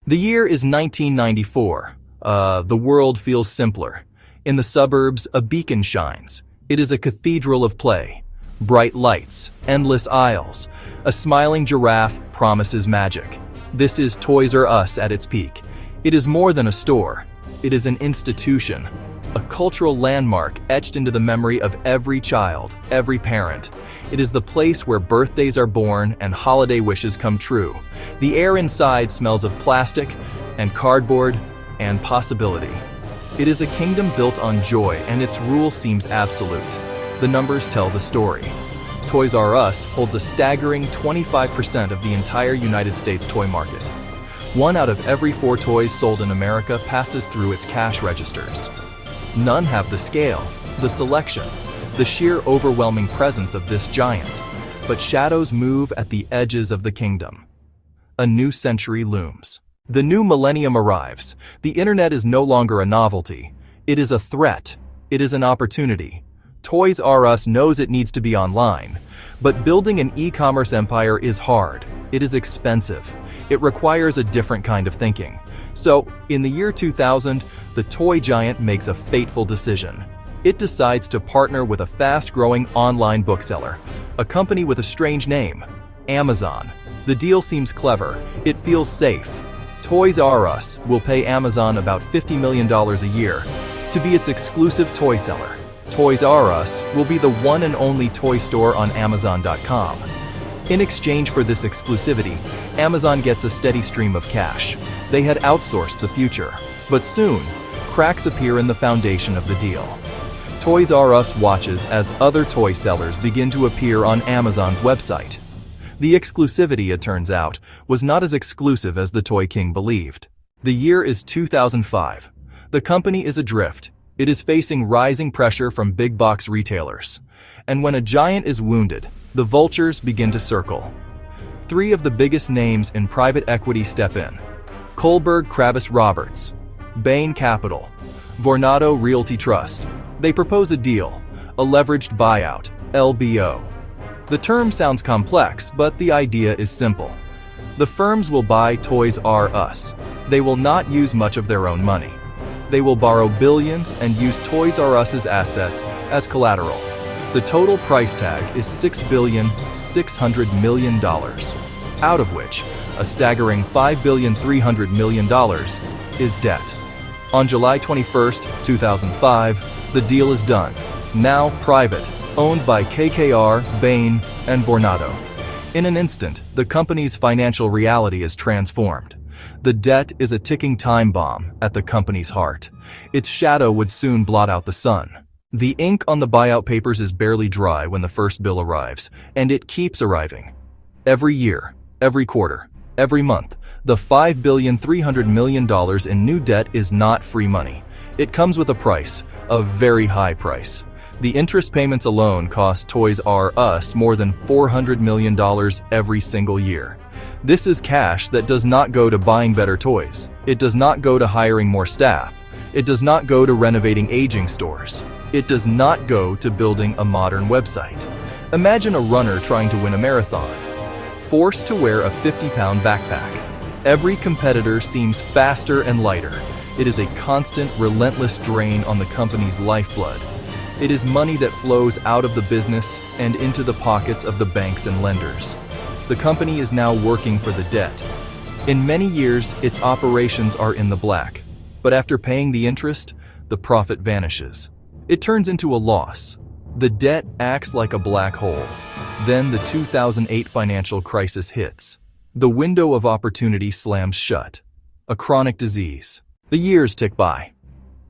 The year is 1994. The world feels simpler. In the suburbs, a beacon shines. It is a cathedral of play. Bright lights, endless aisles. A smiling giraffe promises magic. This is Toys R Us at its peak. It is more than a store. It is an institution, a cultural landmark etched into the memory of every child, every parent. It is the place where birthdays are born and holiday wishes come true. The air inside smells of plastic and cardboard and possibility. It is a kingdom built on joy, and its rule seems absolute. The numbers tell the story. Toys R Us holds a staggering 25% of the entire United States toy market. 1 out of every 4 toys sold in America passes through its cash registers. None have the scale, the selection, the sheer overwhelming presence of this giant, but shadows move at the edges of the kingdom. A new century looms. The new millennium arrives. The internet is no longer a novelty. It is a threat. It is an opportunity. Toys R Us knows it needs to be online, but building an e-commerce empire is hard. It is expensive. It requires a different kind of thinking. So, in the year 2000, the toy giant makes a fateful decision. It decides to partner with a fast-growing online bookseller, a company with a strange name, Amazon. The deal seems clever. It feels safe. Toys R Us will pay Amazon about $50 million a year to be its exclusive toy seller. Toys R Us will be the one and only toy store on Amazon.com. In exchange for this exclusivity, Amazon gets a steady stream of cash. They had outsourced the future, but soon, cracks appear in the foundation of the deal. Toys R Us watches as other toy sellers begin to appear on Amazon's website. The exclusivity, it turns out, was not as exclusive as the Toy King believed. The year is 2005. The company is adrift. It is facing rising pressure from big box retailers. And when a giant is wounded, the vultures begin to circle. 3 of the biggest names in private equity step in: Kohlberg Kravis Roberts, Bain Capital, Vornado Realty Trust. They propose a deal, a leveraged buyout, LBO. The term sounds complex, but the idea is simple. The firms will buy Toys R Us. They will not use much of their own money. They will borrow billions and use Toys R Us's assets as collateral. The total price tag is $6.6 billion, out of which a staggering $5.3 billion is debt. On July 21, 2005, the deal is done. Now private, owned by KKR, Bain, and Vornado. In an instant, the company's financial reality is transformed. The debt is a ticking time bomb at the company's heart. Its shadow would soon blot out the sun. The ink on the buyout papers is barely dry when the first bill arrives, and it keeps arriving. Every year, every quarter, every month, the $5.3 billion in new debt is not free money. It comes with a price, a very high price. The interest payments alone cost Toys R Us more than $400 million every single year. This is cash that does not go to buying better toys. It does not go to hiring more staff. It does not go to renovating aging stores. It does not go to building a modern website. Imagine a runner trying to win a marathon, forced to wear a 50-pound backpack. Every competitor seems faster and lighter. It is a constant, relentless drain on the company's lifeblood. It is money that flows out of the business and into the pockets of the banks and lenders. The company is now working for the debt. In many years, its operations are in the black. But after paying the interest, the profit vanishes. It turns into a loss. The debt acts like a black hole. Then the 2008 financial crisis hits. The window of opportunity slams shut. A chronic disease. The years tick by.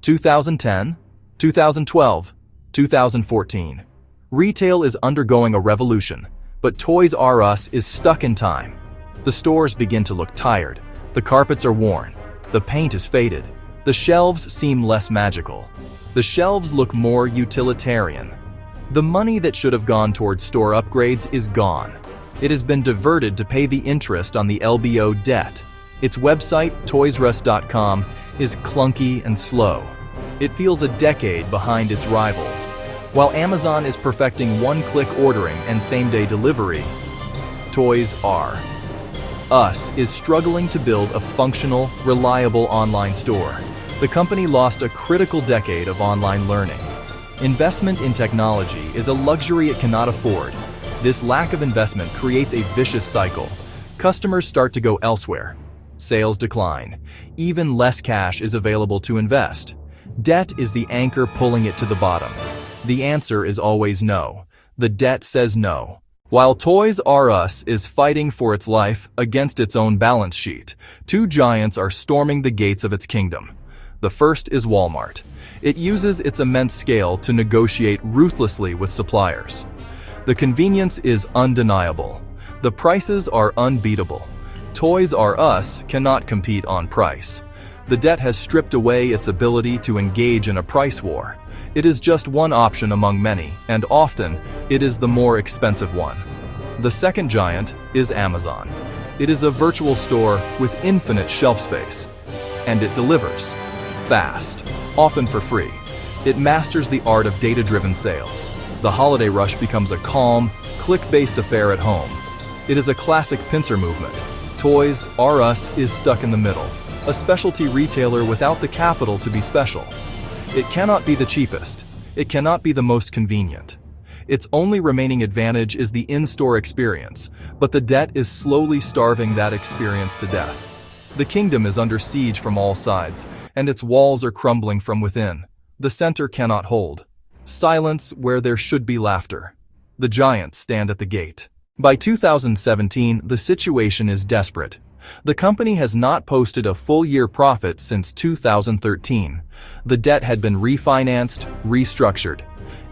2010, 2012, 2014. Retail is undergoing a revolution, but Toys R Us is stuck in time. The stores begin to look tired. The carpets are worn. The paint is faded. The shelves seem less magical. The shelves look more utilitarian. The money that should have gone towards store upgrades is gone. It has been diverted to pay the interest on the LBO debt. Its website, toysrus.com, is clunky and slow. It feels a decade behind its rivals. While Amazon is perfecting one-click ordering and same-day delivery, Toys R Us is struggling to build a functional, reliable online store. The company lost a critical decade of online learning. Investment in technology is a luxury it cannot afford. This lack of investment creates a vicious cycle. Customers start to go elsewhere. Sales decline. Even less cash is available to invest. Debt is the anchor pulling it to the bottom. The answer is always no. The debt says no. While Toys R Us is fighting for its life against its own balance sheet, two giants are storming the gates of its kingdom. The first is Walmart. It uses its immense scale to negotiate ruthlessly with suppliers. The convenience is undeniable. The prices are unbeatable. Toys R Us cannot compete on price. The debt has stripped away its ability to engage in a price war. It is just one option among many, and often, it is the more expensive one. The second giant is Amazon. It is a virtual store with infinite shelf space. And it delivers. Fast. Often for free. It masters the art of data-driven sales. The holiday rush becomes a calm, click-based affair at home. It is a classic pincer movement. Toys R Us is stuck in the middle. A specialty retailer without the capital to be special. It cannot be the cheapest. It cannot be the most convenient. Its only remaining advantage is the in-store experience, but the debt is slowly starving that experience to death. The kingdom is under siege from all sides, and its walls are crumbling from within. The center cannot hold. Silence where there should be laughter. The giants stand at the gate. By 2017, the situation is desperate. The company has not posted a full-year profit since 2013. The debt had been refinanced, restructured.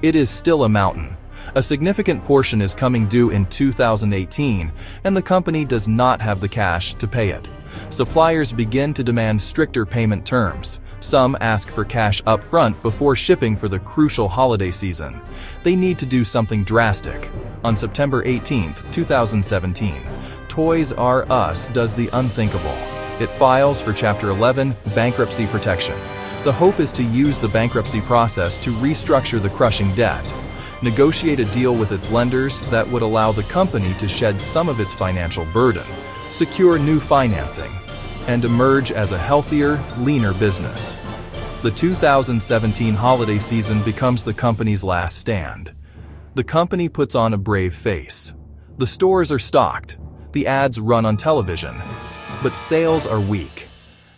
It is still a mountain. A significant portion is coming due in 2018, and the company does not have the cash to pay it. Suppliers begin to demand stricter payment terms. Some ask for cash up front before shipping for the crucial holiday season. They need to do something drastic. On September 18, 2017, Toys R Us does the unthinkable. It files for Chapter 11 bankruptcy protection. The hope is to use the bankruptcy process to restructure the crushing debt, negotiate a deal with its lenders that would allow the company to shed some of its financial burden, secure new financing, and emerge as a healthier, leaner business. The 2017 holiday season becomes the company's last stand. The company puts on a brave face. The stores are stocked. The ads run on television. But sales are weak.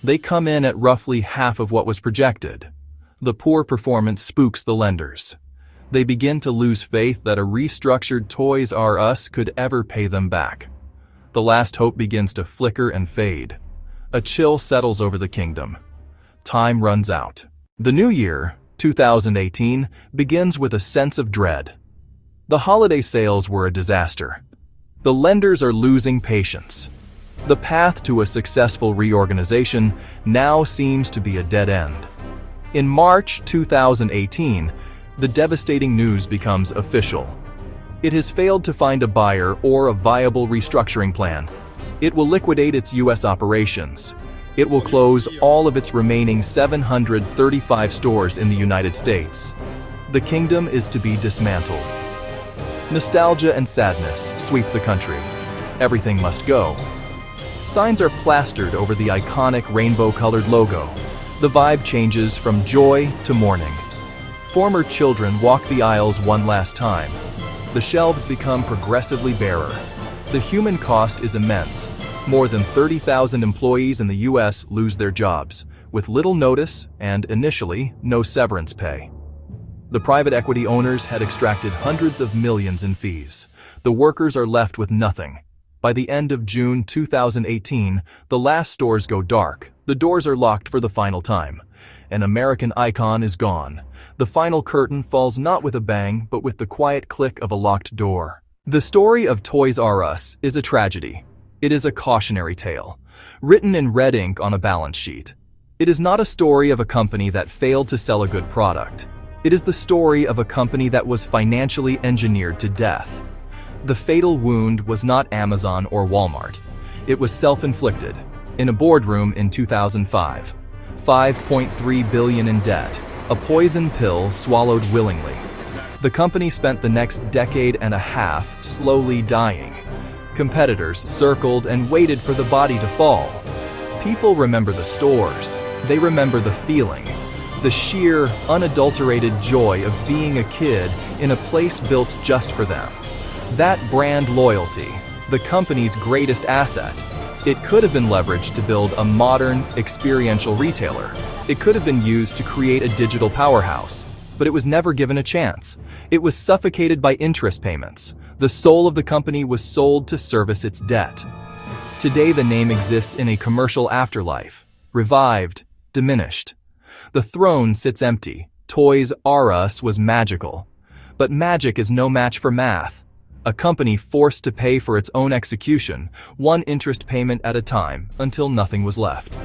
They come in at roughly half of what was projected. The poor performance spooks the lenders. They begin to lose faith that a restructured Toys R Us could ever pay them back. The last hope begins to flicker and fade. A chill settles over the kingdom. Time runs out. The new year, 2018, begins with a sense of dread. The holiday sales were a disaster. The lenders are losing patience. The path to a successful reorganization now seems to be a dead end. In March 2018, the devastating news becomes official. It has failed to find a buyer or a viable restructuring plan. It will liquidate its U.S. operations. It will close all of its remaining 735 stores in the United States. The kingdom is to be dismantled. Nostalgia and sadness sweep the country. Everything must go. Signs are plastered over the iconic rainbow-colored logo. The vibe changes from joy to mourning. Former children walk the aisles one last time. The shelves become progressively barer. The human cost is immense. More than 30,000 employees in the U.S. lose their jobs, with little notice and, initially, no severance pay. The private equity owners had extracted hundreds of millions in fees. The workers are left with nothing. By the end of June 2018, the last stores go dark. The doors are locked for the final time. An American icon is gone. The final curtain falls not with a bang, but with the quiet click of a locked door. The story of Toys R Us is a tragedy. It is a cautionary tale, written in red ink on a balance sheet. It is not a story of a company that failed to sell a good product. It is the story of a company that was financially engineered to death. The fatal wound was not Amazon or Walmart. It was self-inflicted. In a boardroom in 2005, $5.3 billion in debt, a poison pill swallowed willingly. The company spent the next decade and a half slowly dying. Competitors circled and waited for the body to fall. People remember the stores. They remember the feeling. The sheer, unadulterated joy of being a kid in a place built just for them. That brand loyalty, the company's greatest asset. It could have been leveraged to build a modern, experiential retailer. It could have been used to create a digital powerhouse, but it was never given a chance. It was suffocated by interest payments. The soul of the company was sold to service its debt. Today the name exists in a commercial afterlife, revived, diminished. The throne sits empty. Toys R Us was magical. But magic is no match for math. A company forced to pay for its own execution, one interest payment at a time, until nothing was left.